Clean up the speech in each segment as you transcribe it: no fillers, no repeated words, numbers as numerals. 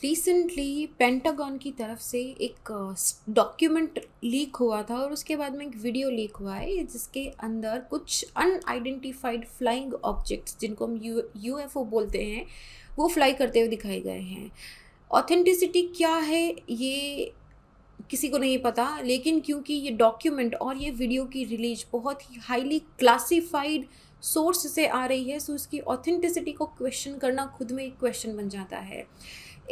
Recently pentagon की तरफ से एक डॉक्यूमेंट लीक हुआ था और उसके बाद में एक वीडियो लीक हुआ है जिसके अंदर कुछ अनआइडेंटिफाइड फ्लाइंग ऑब्जेक्ट्स जिनको हम यूएफओ बोलते हैं वो फ्लाई करते हुए दिखाए गए हैं। ऑथेंटिसिटी क्या है ये किसी को नहीं पता, लेकिन क्योंकि ये डॉक्यूमेंट और ये वीडियो की रिलीज बहुत ही हाईली क्लासिफाइड सोर्स से आ रही है, सो इसकी ऑथेंटिसिटी को क्वेश्चन करना खुद में एक क्वेश्चन बन जाता है।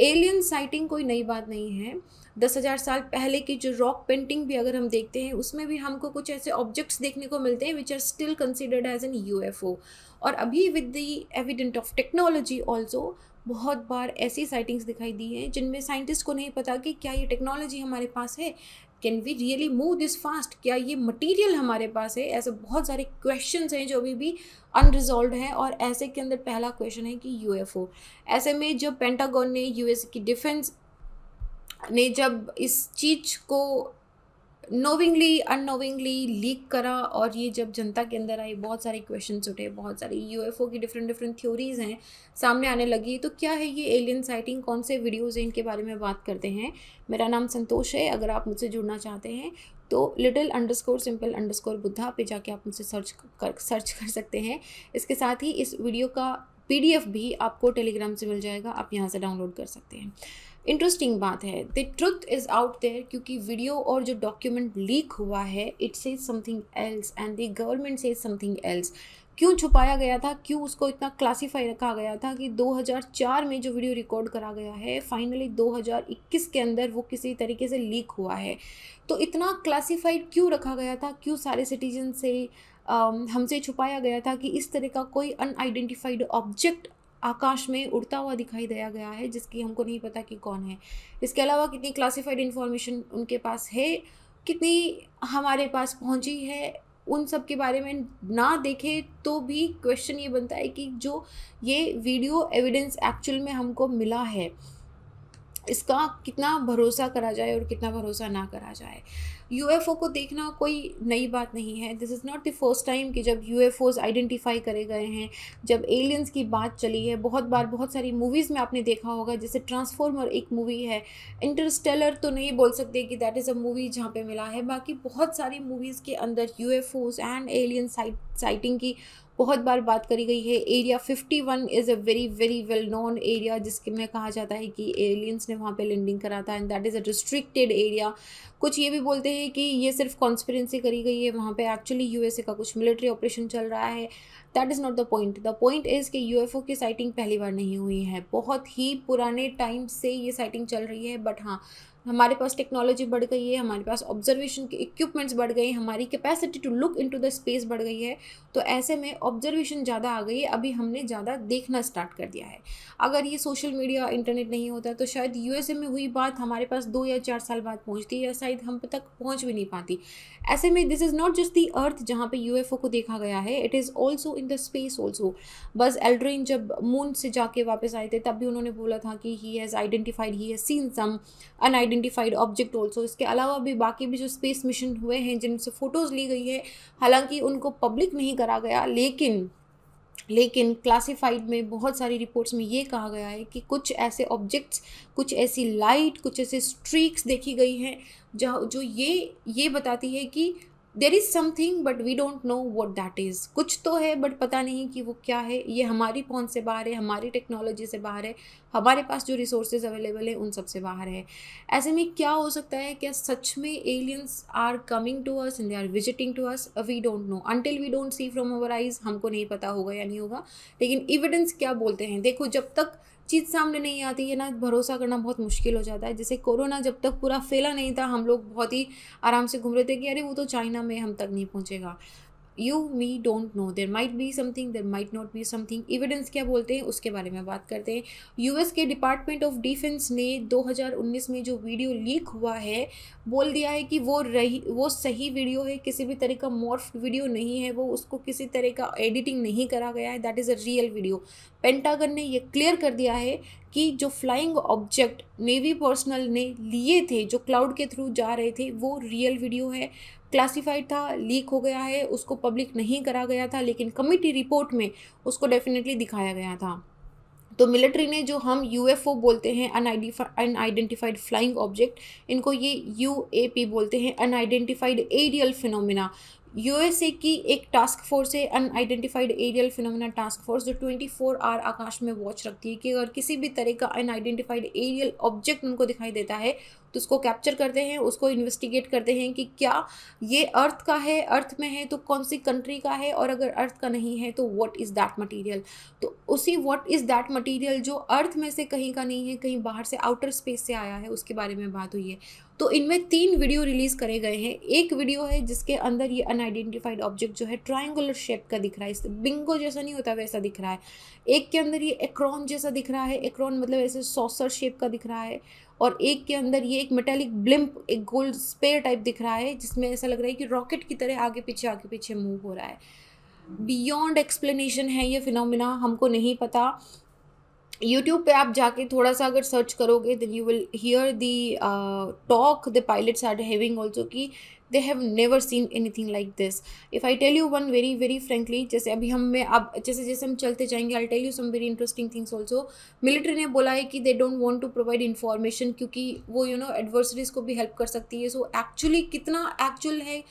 एलियन साइटिंग कोई नई बात नहीं है। 10,000 साल पहले की जो रॉक पेंटिंग भी अगर हम देखते हैं उसमें भी हमको कुछ ऐसे ऑब्जेक्ट्स देखने को मिलते हैं which are still considered as an UFO. और अभी with the evident of technology also बहुत बार ऐसी साइटिंग्स दिखाई दी हैं जिनमें साइंटिस्ट को नहीं पता कि क्या ये टेक्नोलॉजी हमारे पास है, can we really move this fast, क्या ये मटेरियल हमारे पास है। ऐसे बहुत सारे क्वेश्चंस हैं जो अभी भी अनरिजॉल्व हैं और ऐसे के अंदर पहला क्वेश्चन है कि यूएफओ। ऐसे में जब पेंटागन ने यूएस की डिफेंस ने जब इस चीज़ को नोविंगली अननोविंगली लीक करा और ये जब जनता के अंदर आई, बहुत सारे क्वेश्चंस उठे, बहुत सारी यूएफओ की डिफरेंट थ्योरीज हैं सामने आने लगी। तो क्या है ये एलियन साइटिंग, कौन से वीडियोज़ हैं, इनके बारे में बात करते हैं। मेरा नाम संतोष है। अगर आप मुझसे जुड़ना चाहते हैं तो little_simple_बुद्धा पे जाके आप मुझसे सर्च कर सकते हैं। इसके साथ ही इस वीडियो का PDF भी आपको टेलीग्राम से मिल जाएगा, आप यहाँ से डाउनलोड कर सकते हैं। इंटरेस्टिंग बात है, the truth is out there, क्योंकि वीडियो और जो डॉक्यूमेंट लीक हुआ है it says something else and the government says something else. क्यों छुपाया गया था, क्यों उसको इतना क्लासीफाई रखा गया था कि 2004 में जो वीडियो रिकॉर्ड करा गया है फाइनली 2021 के अंदर वो किसी तरीके से लीक हुआ है। तो इतना क्लासीफाइड क्यों रखा गया था, क्यों सारे सिटीजन से हमसे छुपाया गया था कि इस तरह का कोई अनआइडेंटिफाइड ऑब्जेक्ट आकाश में उड़ता हुआ दिखाई दिया गया है जिसकी हमको नहीं पता कि कौन है। इसके अलावा कितनी क्लासिफाइड इन्फॉर्मेशन उनके पास है, कितनी हमारे पास पहुंची है, उन सब के बारे में ना देखें तो भी क्वेश्चन ये बनता है कि जो ये वीडियो एविडेंस एक्चुअल में हमको मिला है इसका कितना भरोसा करा जाए और कितना भरोसा ना करा जाए। यूएफओ को देखना कोई नई बात नहीं है। This is not the first time कि जब यूएफओज आइडेंटिफाई करे गए हैं, जब एलियंस की बात चली है। बहुत बार बहुत सारी मूवीज़ में आपने देखा होगा, जैसे ट्रांसफॉर्मर एक मूवी है, इंटरस्टेलर तो नहीं बोल सकते कि दैट इज़ अ मूवी जहाँ पे मिला है, बाकी बहुत सारी मूवीज़ के अंदर यूएफओज एंड एलियन साइटिंग की बहुत बार बात करी गई है। Area 51 is a very very well known area जिसके में कहा जाता है कि एलियंस ने वहाँ पे लैंडिंग करा था and that is a restricted area. कुछ ये भी बोलते हैं कि ये सिर्फ कॉन्स्पिरेंसी करी गई है, वहाँ पे एक्चुअली यूएसए का कुछ मिलिट्री ऑपरेशन चल रहा है। That is not the point. The point is कि यूएफओ की साइटिंग पहली बार नहीं हुई है, बहुत ही पुराने टाइम से ये साइटिंग चल रही है। बट हाँ, हमारे पास टेक्नोलॉजी बढ़ गई है, हमारे पास ऑब्जर्वेशन के इक्विपमेंट्स बढ़ गए, हमारी capacity to look into the space बढ़ गई है। तो ऐसे में ऑब्जर्वेशन ज़्यादा आ गई है, अभी हमने ज़्यादा देखना स्टार्ट कर दिया है। अगर ये सोशल मीडिया इंटरनेट नहीं होता तो शायद यूएसए में हुई बात हमारे पास 2 या 4 साल बाद पहुंचती या शायद हम तक पहुंच भी नहीं पाती। ऐसे में this is not just the earth जहाँ पे यूएफओ को देखा गया है, it is also in the space also. Buzz Aldrin जब मून से जाके वापस आए थे तब भी उन्होंने बोला था कि he has identified, he has seen some unidentified object also. इसके अलावा भी बाकी भी जो स्पेस मिशन हुए हैं जिनसे फ़ोटोज़ ली गई है, हालांकि उनको पब्लिक नहीं करा गया, लेकिन क्लासिफाइड में बहुत सारी रिपोर्ट्स में ये कहा गया है कि कुछ ऐसे ऑब्जेक्ट्स, कुछ ऐसी लाइट, कुछ ऐसे स्ट्रीक्स देखी गई हैं जो ये बताती है कि there is something but we don't know what that is. कुछ तो है बट पता नहीं कि वो क्या है। ये हमारी पहुंच से बाहर है, हमारी टेक्नोलॉजी से बाहर है, हमारे पास जो रिसोर्सेज अवेलेबल है उन सब से बाहर है। ऐसे में क्या हो सकता है, क्या सच में aliens are coming to us and they are visiting to us? We don't know until we don't see from our eyes. हमको नहीं पता होगा या नहीं होगा, लेकिन एविडेंस क्या बोलते हैं। देखो, जब तक चीज़ सामने नहीं आती है ना, भरोसा करना बहुत मुश्किल हो जाता है। जैसे कोरोना जब तक पूरा फैला नहीं था, हम लोग बहुत ही आराम से घूम रहे थे कि अरे वो तो चाइना में, हम तक नहीं पहुंचेगा। You me don't know, there might be something, there might not be something. Evidence क्या बोलते हैं उसके बारे में बात करते हैं। यूएस के डिपार्टमेंट ऑफ डिफेंस ने 2019 में जो वीडियो लीक हुआ है बोल दिया है कि वो सही वीडियो है, किसी भी तरह का मॉर्फ वीडियो नहीं है, वो उसको किसी तरह का एडिटिंग नहीं करा गया है, that is a real video. Pentagon ने ये क्लियर कर दिया है कि जो फ्लाइंग ऑब्जेक्ट नेवी पर्सनल ने लिए थे, जो क्लाउड के थ्रू जा रहे थे, वो रियल वीडियो है। क्लासिफाइड था, लीक हो गया है, उसको पब्लिक नहीं करा गया था, लेकिन कमिटी रिपोर्ट में उसको डेफिनेटली दिखाया गया था। तो मिलिट्री ने जो हम यूएफओ बोलते हैं अनआइडेंटिफाइड फ्लाइंग ऑब्जेक्ट, इनको ये यूएपी बोलते हैं, अनआइडेंटिफाइड एरियल फिनोमिना। यूएसए की एक टास्क फोर्स है unidentified aerial phenomena task force, जो 24 आवर आकाश में वॉच रखती है कि अगर किसी भी तरह का अनआइडेंटिफाइड एरियल ऑब्जेक्ट उनको दिखाई देता है तो उसको कैप्चर करते हैं, उसको इन्वेस्टिगेट करते हैं कि क्या ये अर्थ का है, अर्थ में है तो कौन सी कंट्री का है, और अगर अर्थ का नहीं है तो व्हाट इज़ दैट मटेरियल। तो उसी व्हाट इज़ दैट मटेरियल जो अर्थ में से कहीं का नहीं है, कहीं बाहर से आउटर स्पेस से आया है, उसके बारे में बात हुई है। तो इनमें 3 वीडियो रिलीज़ करे गए हैं। एक वीडियो है जिसके अंदर ये अनआइडेंटिफाइड ऑब्जेक्ट जो है ट्रायंगुलर शेप का दिख रहा है, बिंगो जैसा नहीं होता वैसा दिख रहा है। एक के अंदर ये एक्रोन जैसा दिख रहा है, एक्रोन मतलब ऐसे सॉसर शेप का दिख रहा है। और एक के अंदर ये एक मेटालिक ब्लिम्प, एक गोल्ड स्पेयर टाइप दिख रहा है, जिसमें ऐसा लग रहा है कि रॉकेट की तरह आगे पीछे मूव हो रहा है। बियॉन्ड एक्सप्लेनेशन है ये फिनोमिना, हमको नहीं पता। यूट्यूब पे आप जाके थोड़ा सा अगर सर्च करोगे then you will hear the talk the pilots are having also, कि they have never seen anything like this. If I tell you one very very frankly, जैसे अभी अब जैसे जैसे हम चलते जाएंगे, I tell you some very interesting things also. Military ने बोला है कि they don't want to provide information, क्योंकि वो एडवर्सरीज को भी हेल्प कर सकती है। सो एक्चुअली कितना एक्चुअल है,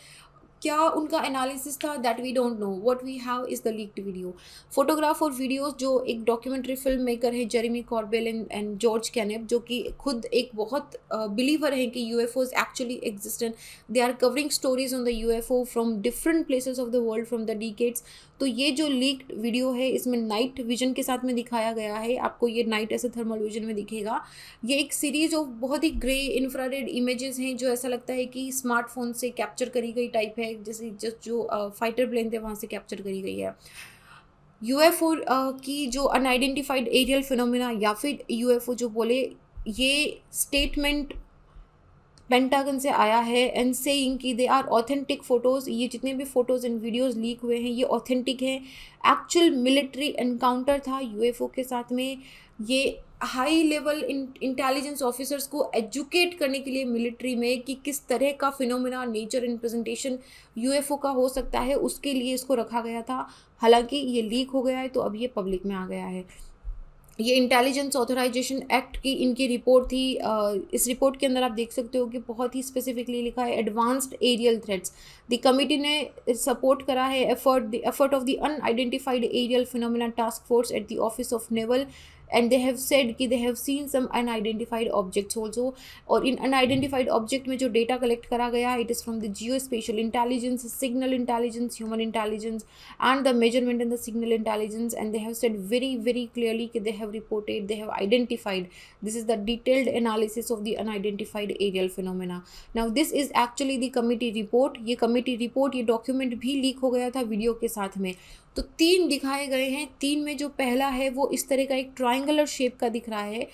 क्या उनका एनालिसिस था, that we don't know. What we have is the leaked video, photograph और वीडियोस। जो एक डॉक्यूमेंट्री फिल्म मेकर है Jeremy Corbell and George Knapp, जो कि खुद एक बहुत बिलीवर है कि UFOs actually existent, they are covering stories on the UFO from different places of the world from the decades. तो ये जो लीक्ड वीडियो है इसमें नाइट विजन के साथ में दिखाया गया है, आपको ये नाइट ऐसे थर्मल विजन में दिखेगा। ये एक सीरीज ऑफ बहुत ही ग्रे इंफ्रारेड इमेजेस हैं, जो ऐसा लगता है कि स्मार्टफोन से कैप्चर करी गई टाइप है, जैसे जो फाइटर प्लेन थे वहाँ से कैप्चर करी गई है। यूएफओ की जो अनआइडेंटिफाइड एरियल फिनोमिना या फिर यूएफओ जो बोले, ये स्टेटमेंट पेंटागन से आया है एंड सेइंग कि दे आर ऑथेंटिक फ़ोटोज़। ये जितने भी फ़ोटोज़ एंड वीडियोज़ लीक हुए हैं ये ऑथेंटिक हैं। एक्चुअल मिलिट्री एनकाउंटर था यूएफओ के साथ में। ये हाई लेवल इंटेलिजेंस ऑफिसर्स को एजुकेट करने के लिए मिलिट्री में कि किस तरह का phenomena, nature and presentation UFO का हो सकता है, उसके लिए इसको रखा गया था। हालांकि ये लीक हो गया है तो अब ये पब्लिक में आ गया है। ये इंटेलिजेंस ऑथराइजेशन एक्ट की इनकी रिपोर्ट थी। इस रिपोर्ट के अंदर आप देख सकते हो कि बहुत ही स्पेसिफिकली लिखा है advanced aerial threats. The committee ने सपोर्ट करा है effort of the unidentified aerial phenomena task force at the office of naval, and they have said कि they have seen some unidentified objects also. और इन unidentified object में जो data collect करा गया it is from the Jio special intelligence, signal intelligence, human intelligence and the measurement and the signal intelligence, and they have said very very clearly that they have reported, they have identified, this is the detailed analysis of the unidentified aerial phenomena. Now this is actually the committee report. ये committee report, ये document भी leak हो गया था video के साथ में। तो 3 दिखाए गए हैं। 3 में जो पहला है वो इस तरह का एक ट्रायंगुलर शेप का दिख रहा है,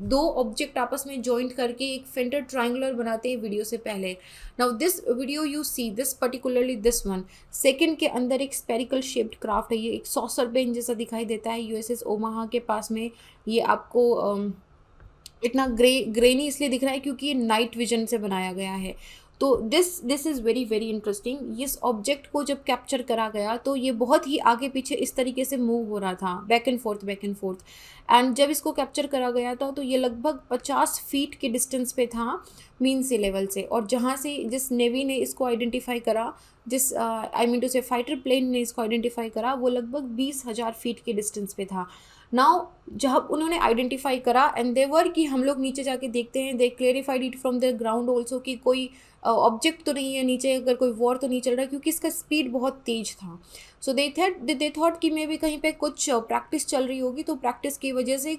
दो ऑब्जेक्ट आपस में जॉइंट करके एक फेंटर ट्रायंगुलर बनाते हैं वीडियो से पहले। Now this video you see this particularly this one, second के अंदर एक स्पेरिकल शेप्ड क्राफ्ट है, ये एक सॉसर पेन जैसा दिखाई देता है यूएसएस ओमाहा के पास में। ये आपको इतना ग्रेनी इसलिए दिख रहा है क्योंकि ये नाइट विजन से बनाया गया है। तो this is very very interesting. इस ऑब्जेक्ट को जब कैप्चर करा गया तो ये बहुत ही आगे पीछे इस तरीके से मूव हो रहा था, बैक एंड फोर्थ। एंड जब इसको कैप्चर करा गया था तो ये लगभग 50 फीट के डिस्टेंस पे था मीन सी लेवल से, और जहाँ से जिस नेवी ने इसको आइडेंटिफाई करा, जिस आई मीन टू से फाइटर प्लेन ने इसको आइडेंटिफाई करा, वो लगभग 20,000 फीट के डिस्टेंस पे था। नाउ जब उन्होंने आइडेंटिफाई करा एंड देवर कि हम लोग नीचे जाके देखते हैं, they clarified it from the ground also कि कोई ऑब्जेक्ट तो नहीं है नीचे, अगर कोई वॉर तो नहीं चल रहा, क्योंकि इसका स्पीड बहुत तेज था। सो दे थॉट कि मे बी कहीं पे कुछ प्रैक्टिस चल रही होगी, तो प्रैक्टिस की वजह से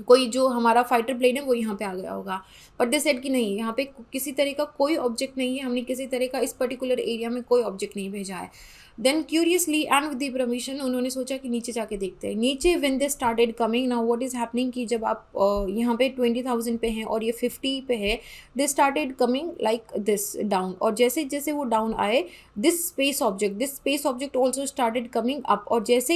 कोई जो हमारा फाइटर प्लेन है वो यहाँ पे आ गया होगा। बट दे सेड कि नहीं, यहाँ पे किसी तरह का कोई ऑब्जेक्ट नहीं है, हमने किसी तरह का इस पर्टिकुलर एरिया में कोई ऑब्जेक्ट नहीं भेजा है। Then curiously and with the permission उन्होंने सोचा कि नीचे जाके देखते हैं। नीचे when they started coming, now what is happening कि जब आप यहाँ पे 20,000 पे हैं और ये 50 पे है, they started coming like this down, और जैसे जैसे वो डाउन आए this space object also started coming up, और जैसे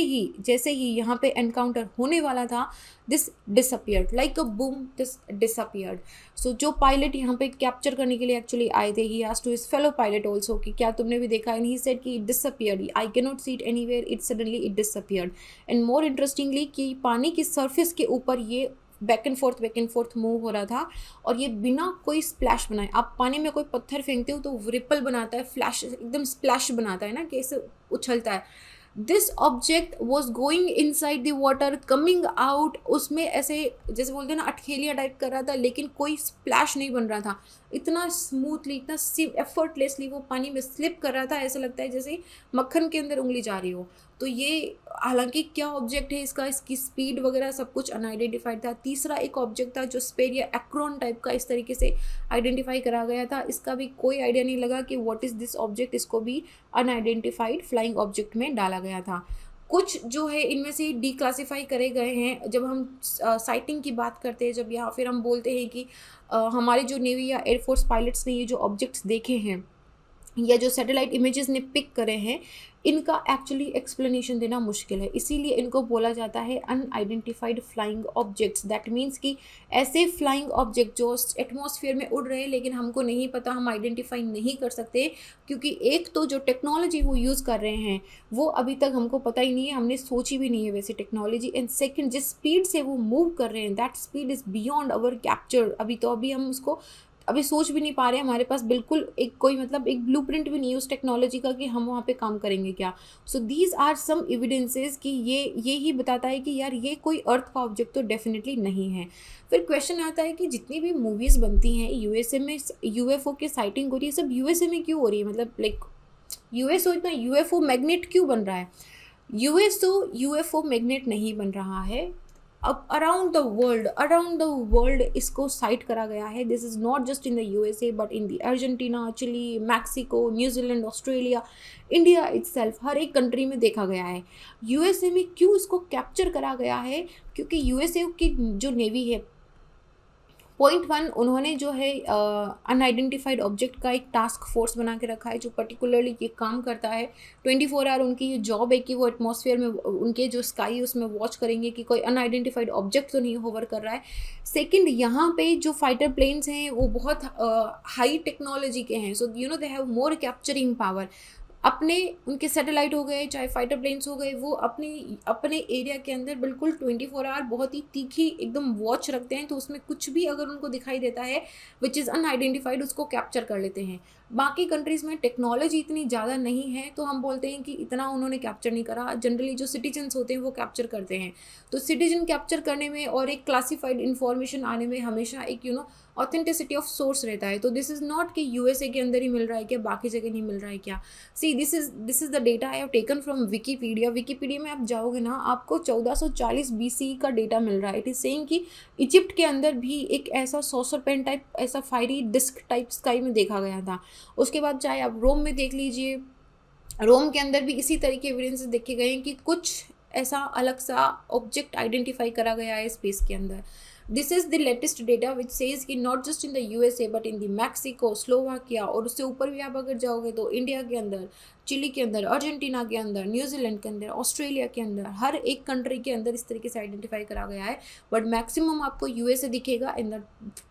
ही यहाँ पे एनकाउंटर होने वाला था this disappeared like a boom, this disappeared. So जो पायलट यहाँ पे कैप्चर करने के लिए एक्चुअली आए थे, he asked to his fellow pilot also कि क्या तुमने भी देखा, एंड ही सेड कि it disappeared, I can not see it anywhere, it suddenly it disappeared. And more interestingly कि पानी की सर्फेस के ऊपर ये बैक एंड फोर्थ मूव हो रहा था, और ये बिना कोई स्प्लैश बनाए। आप पानी में कोई पत्थर फेंकते हो तो रिपल बनाता है, फ्लैश एकदम स्प्लैश बनाता है ना, कैसे उछलता है। This object was going in side the water, coming out, उसमें ऐसे जैसे बोलते हैं ना अटखेलिया टाइप कर रहा था, लेकिन कोई स्प्लैश नहीं बन रहा था। इतना स्मूथली, इतना एफर्टलेसली वो पानी में स्लिप कर रहा था, ऐसा लगता है जैसे मक्खन के अंदर उंगली जा रही हो। तो ये हालांकि क्या ऑब्जेक्ट है इसका, इसकी स्पीड वगैरह सब कुछ अनआइडेंटिफाइड था। तीसरा एक ऑब्जेक्ट था जो स्पेर या एक्रोन टाइप का इस तरीके से आइडेंटिफाई करा गया था, इसका भी कोई आइडिया नहीं लगा कि व्हाट इज़ दिस ऑब्जेक्ट, इसको भी अनआइडेंटिफाइड फ्लाइंग ऑब्जेक्ट में डाला गया था। कुछ जो है इनमें से डिक्लासीफाई करे गए हैं। जब हम साइटिंग की बात करते हैं, जब या फिर हम बोलते हैं कि हमारे जो नेवी या एयरफोर्स पायलट्स ने ये जो ऑब्जेक्ट्स देखे हैं या जो सैटेलाइट इमेजेस ने पिक करे हैं, इनका एक्चुअली एक्सप्लेनेशन देना मुश्किल है, इसीलिए इनको बोला जाता है unidentified flying objects. That means कि ऐसे फ्लाइंग ऑब्जेक्ट जो एटमॉस्फेयर में उड़ रहे हैं लेकिन हमको नहीं पता, हम आइडेंटिफाई नहीं कर सकते, क्योंकि एक तो जो टेक्नोलॉजी वो यूज़ कर रहे हैं वो अभी तक हमको पता ही नहीं है, हमने सोची भी नहीं है वैसी टेक्नोलॉजी। एंड सेकेंड, जिस स्पीड से वो मूव कर रहे हैं, that speed is beyond our capture. अभी हम उसको अभी सोच भी नहीं पा रहे हैं, हमारे पास बिल्कुल एक कोई मतलब एक ब्लूप्रिंट भी नहीं है उस टेक्नोलॉजी का कि हम वहाँ पे काम करेंगे क्या। So these are some evidences कि ये ही बताता है कि यार ये कोई अर्थ का ऑब्जेक्ट तो डेफिनेटली नहीं है। फिर क्वेश्चन आता है कि जितनी भी मूवीज़ बनती हैं यूएसए में यूएफओ की साइटिंग हो रही है, सब यूएसए में क्यों हो रही है, मतलब लाइक यूएसओ इतना यूएफओ मैग्नेट क्यों बन रहा है। यूएफओ मैग्नेट नहीं बन रहा है, अब अराउंड द वर्ल्ड इसको साइट करा गया है। This is not just in the USA but in the Argentina, Chile, Mexico, New Zealand, Australia, India itself, हर एक कंट्री में देखा गया है। यूएसए में क्यों इसको कैप्चर करा गया है, क्योंकि यूएसए की जो नेवी है, पॉइंट वन, उन्होंने जो है अनआइडेंटिफाइड ऑब्जेक्ट का एक टास्क फोर्स बना के रखा है जो पर्टिकुलरली ये काम करता है। 24 आवर उनकी ये जॉब है कि वो एटमॉस्फेयर में उनके जो स्काई उसमें वॉच करेंगे कि कोई अनआइडेंटिफाइड ऑब्जेक्ट तो नहीं होवर कर रहा है। सेकंड, यहाँ पे जो फाइटर प्लेन्स हैं वो बहुत हाई टेक्नोलॉजी के हैं, so you know they have more capturing power. अपने उनके सैटेलाइट हो गए चाहे फाइटर प्लेन्स हो गए, वो अपने एरिया के अंदर बिल्कुल 24 आवर बहुत ही तीखी एकदम वॉच रखते हैं, तो उसमें कुछ भी अगर उनको दिखाई देता है विच इज़ अनआइडेंटिफाइड, उसको कैप्चर कर लेते हैं। बाकी कंट्रीज़ में टेक्नोलॉजी इतनी ज़्यादा नहीं है, तो हम बोलते हैं कि इतना उन्होंने कैप्चर नहीं करा। जनरली जो सिटीजन्स होते हैं वो कैप्चर करते हैं, तो सिटीजन कैप्चर करने में और एक क्लासिफाइड इन्फॉर्मेशन आने में हमेशा एक ऑथेंटिसिटी ऑफ सोर्स रहता है। तो दिस इज़ नॉट कि यूएसए के अंदर ही मिल रहा है क्या, बाकी जगह नहीं मिल रहा है क्या। See this is the data I have taken from Wikipedia में आप जाओगे ना, आपको 1440 BC का डेटा मिल रहा है। इट इज़ सेइंग कि इजिप्ट के अंदर भी एक ऐसा सॉसर पेन टाइप, ऐसा फायरी डिस्क टाइप स्काई में देखा गया था। उसके बाद चाहे आप रोम में देख लीजिए, रोम के अंदर भी इसी तरह के एविडेंसेस देखे गए हैं कि कुछ ऐसा अलग सा ऑब्जेक्ट आइडेंटिफाई करा गया है स्पेस के अंदर। This is the latest data which says कि not just in the USA but in the Mexico, Slovakia, और उससे ऊपर भी आप अगर जाओगे तो इंडिया के अंदर, चिली के अंदर, अर्जेंटीना के अंदर, न्यूजीलैंड के अंदर, ऑस्ट्रेलिया के अंदर, हर एक कंट्री के अंदर इस तरीके से आइडेंटिफाई करा गया है। बट मैक्सिमम आपको यूएसए दिखेगा इन द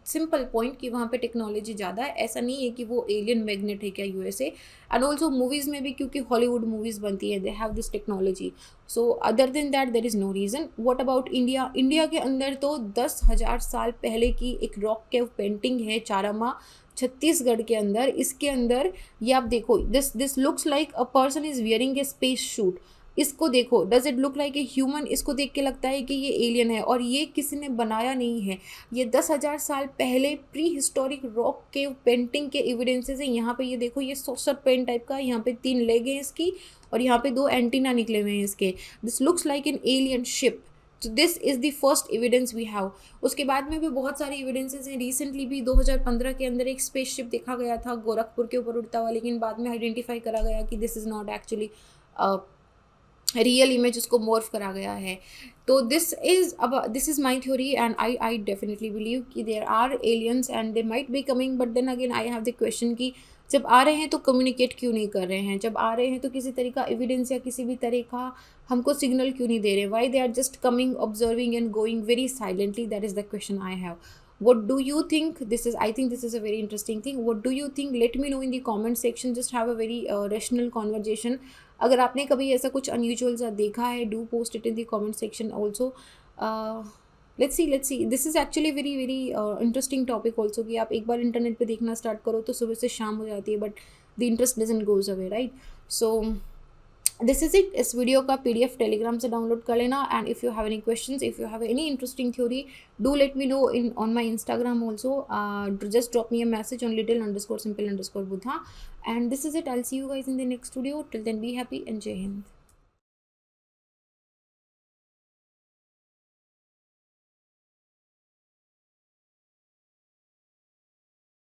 सिंपल पॉइंट कि वहाँ पे टेक्नोलॉजी ज़्यादा है। ऐसा नहीं है कि वो एलियन मैग्नेट है क्या यूएसए। एंड ऑल्सो मूवीज़ में भी, क्योंकि हॉलीवुड मूवीज़ बनती है, they have this technology. So other than that there is no reason. What about India? India के अंदर तो 10,000 साल पहले की एक रॉक केव पेंटिंग है चारामा, छत्तीसगढ़ के अंदर। इसके अंदर ये आप देखो, this looks like a person is wearing A space shoot. इसको देखो, does it look like a human? इसको देख के लगता है कि ये एलियन है, और ये किसी ने बनाया नहीं है। ये 10,000 साल पहले प्री हिस्टोरिक रॉक के पेंटिंग के एविडेंसेस हैं। यहाँ पे ये देखो, ये सॉसर पेन टाइप का, यहाँ पे 3 लेग हैं इसकी, और यहाँ पे 2 एंटीना निकले हुए हैं इसके। This looks like an alien ship. तो this is the first evidence we have. उसके बाद में भी बहुत सारे एविडेंसेस हैं। रिसेंटली भी 2015 के अंदर एक स्पेसशिप देखा गया था गोरखपुर के ऊपर उड़ता हुआ, लेकिन बाद में आइडेंटिफाई करा गया कि this is not actually real image, उसको मॉर्फ करा गया है। तो this is my theory, and I definitely believe कि there are aliens and they might be coming. But then again I have the question कि जब आ रहे हैं तो कम्युनिकेट क्यों नहीं कर रहे हैं, जब आ रहे हैं तो किसी तरह का एविडेंस या किसी भी तरह का हमको सिग्नल क्यों नहीं दे रहे, why they are just coming observing and going very silently, that is the question I have. What do you think? I think this is a very interesting thing. What do you think? Let me know in the comment section. Just have a very rational conversation. अगर आपने कभी ऐसा कुछ unusual सा देखा है, do post it in the comment section also. Let's see. This is actually very interesting topic also, कि आप एक बार इंटरनेट पे देखना स्टार्ट करो तो सुबह से शाम हो जाती है, but the interest doesn't goes away, right? So this is it. इस वीडियो का PDF टेलीग्राम से डाउनलोड कर लेना. And if you have any questions, if you have any interesting theory, do let me know in on my Instagram also. Just drop me a message on little_simple_buddha. And this is it. I'll see you guys in the next video. Till then, be happy and Jai Hind.